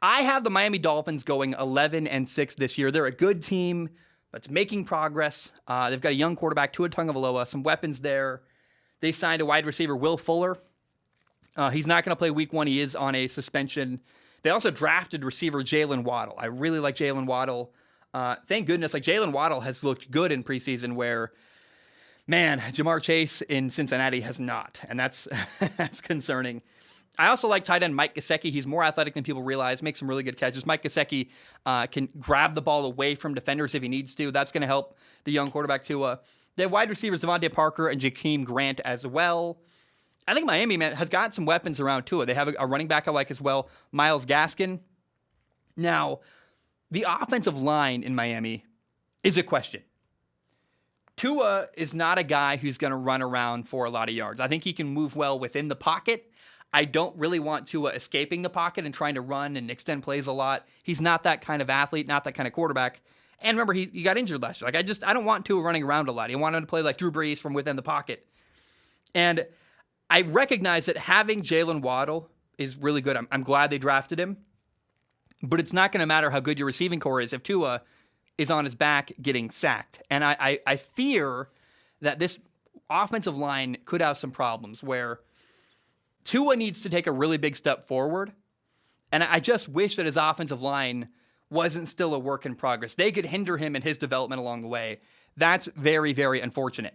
I have the Miami Dolphins going 11-6 this year. They're a good team that's making progress. They've got a young quarterback, Tua Tagovailoa, some weapons there. They signed a wide receiver, Will Fuller. He's not going to play week 1. He is on a suspension. They also drafted receiver Jalen Waddle. I really like Jalen Waddle. Thank goodness, like Jalen Waddle has looked good in preseason where, man, Jamar Chase in Cincinnati has not. And that's that's concerning. I also like tight end Mike Gesicki. He's more athletic than people realize, makes some really good catches. Mike Gesicki can grab the ball away from defenders if he needs to. That's going to help the young quarterback Tua. They have wide receivers Devontae Parker and Jakeem Grant as well. I think Miami, man, has got some weapons around Tua. They have a running back I like as well, Myles Gaskin. Now, the offensive line in Miami is a question. Tua is not a guy who's going to run around for a lot of yards. I think he can move well within the pocket. I don't really want Tua escaping the pocket and trying to run and extend plays a lot. He's not that kind of athlete, not that kind of quarterback. And remember, he got injured last year. Like I don't want Tua running around a lot. I want him to play like Drew Brees from within the pocket. And I recognize that having Jalen Waddle is really good. I'm glad they drafted him. But it's not going to matter how good your receiving core is if Tua is on his back getting sacked. And I fear that this offensive line could have some problems where Tua needs to take a really big step forward, and I just wish that his offensive line wasn't still a work in progress. They could hinder him in his development along the way. That's very, very unfortunate.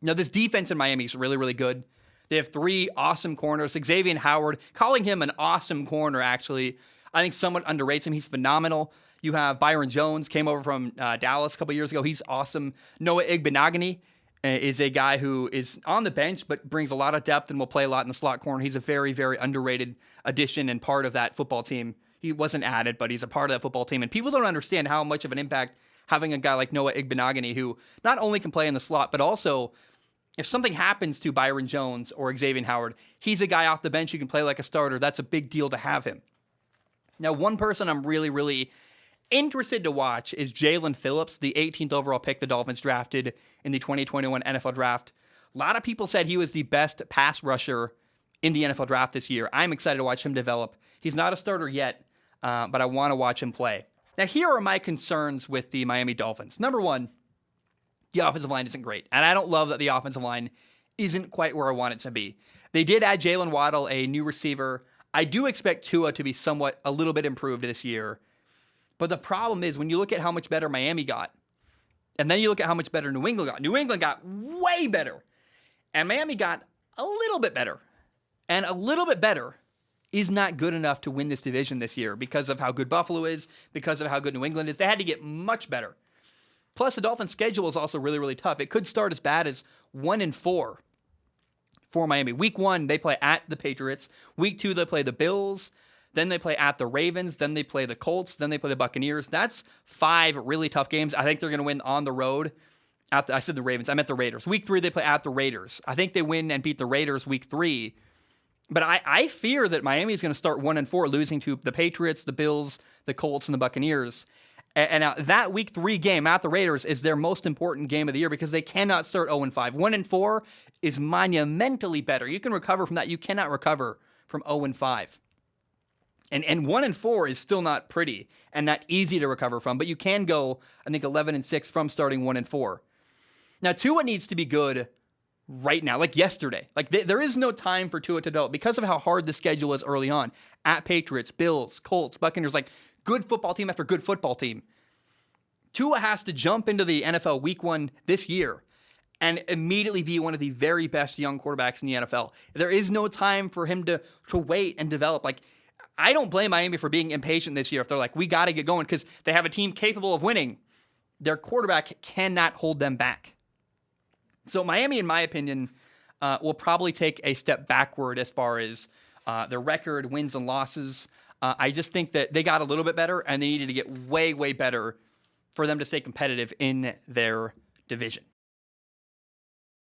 Now, this defense in Miami is really, really good. They have 3 awesome corners. Xavier Howard, calling him an awesome corner, actually, I think somewhat underrates him. He's phenomenal. You have Byron Jones, came over from Dallas a couple years ago. He's awesome. Noah Igbenogany is a guy who is on the bench but brings a lot of depth and will play a lot in the slot corner. He's a very, very underrated addition and part of that football team. He wasn't added, but he's a part of that football team. And people don't understand how much of an impact having a guy like Noah Igbenogany, who not only can play in the slot, but also if something happens to Byron Jones or Xavier Howard, he's a guy off the bench who can play like a starter. That's a big deal to have him. Now, one person I'm really, really interested to watch is Jalen Phillips, the 18th overall pick the Dolphins drafted in the 2021 NFL Draft. A lot of people said he was the best pass rusher in the NFL Draft this year. I'm excited to watch him develop. He's not a starter yet, but I want to watch him play. Now, here are my concerns with the Miami Dolphins. Number one, the offensive line isn't great, and I don't love that the offensive line isn't quite where I want it to be. They did add Jalen Waddle, a new receiver. I do expect Tua to be a little bit improved this year. But the problem is when you look at how much better Miami got, and then you look at how much better New England got. New England got way better, and Miami got a little bit better. And a little bit better is not good enough to win this division this year because of how good Buffalo is, because of how good New England is. They had to get much better. Plus, the Dolphins' schedule is also really, really tough. It could start as bad as 1-4 for Miami. Week 1, they play at the Patriots. Week 2, they play the Bills. Then they play at the Ravens. Then they play the Colts. Then they play the Buccaneers. That's 5 really tough games. I think they're going to win on the road. I said the Ravens. I meant the Raiders. Week 3, they play at the Raiders. I think they win and beat the Raiders week 3. But I fear that Miami is going to start 1-4, losing to the Patriots, the Bills, the Colts, and the Buccaneers. And now that week 3 game at the Raiders is their most important game of the year because they cannot start 0-5. 1-4 is monumentally better. You can recover from that. You cannot recover from 0-5. And 1-4 is still not pretty and not easy to recover from, but you can go, I think, 11-6 from starting 1-4. Now, Tua needs to be good right now, like yesterday. Like there is no time for Tua to develop because of how hard the schedule is early on. At Patriots, Bills, Colts, Buccaneers, like good football team after good football team. Tua has to jump into the NFL week 1 this year and immediately be one of the very best young quarterbacks in the NFL. There is no time for him to wait and develop. Like, I don't blame Miami for being impatient this year if they're like, we got to get going because they have a team capable of winning. Their quarterback cannot hold them back. So Miami, in my opinion, will probably take a step backward as far as their record, wins and losses. I just think that they got a little bit better and they needed to get way, way better for them to stay competitive in their division.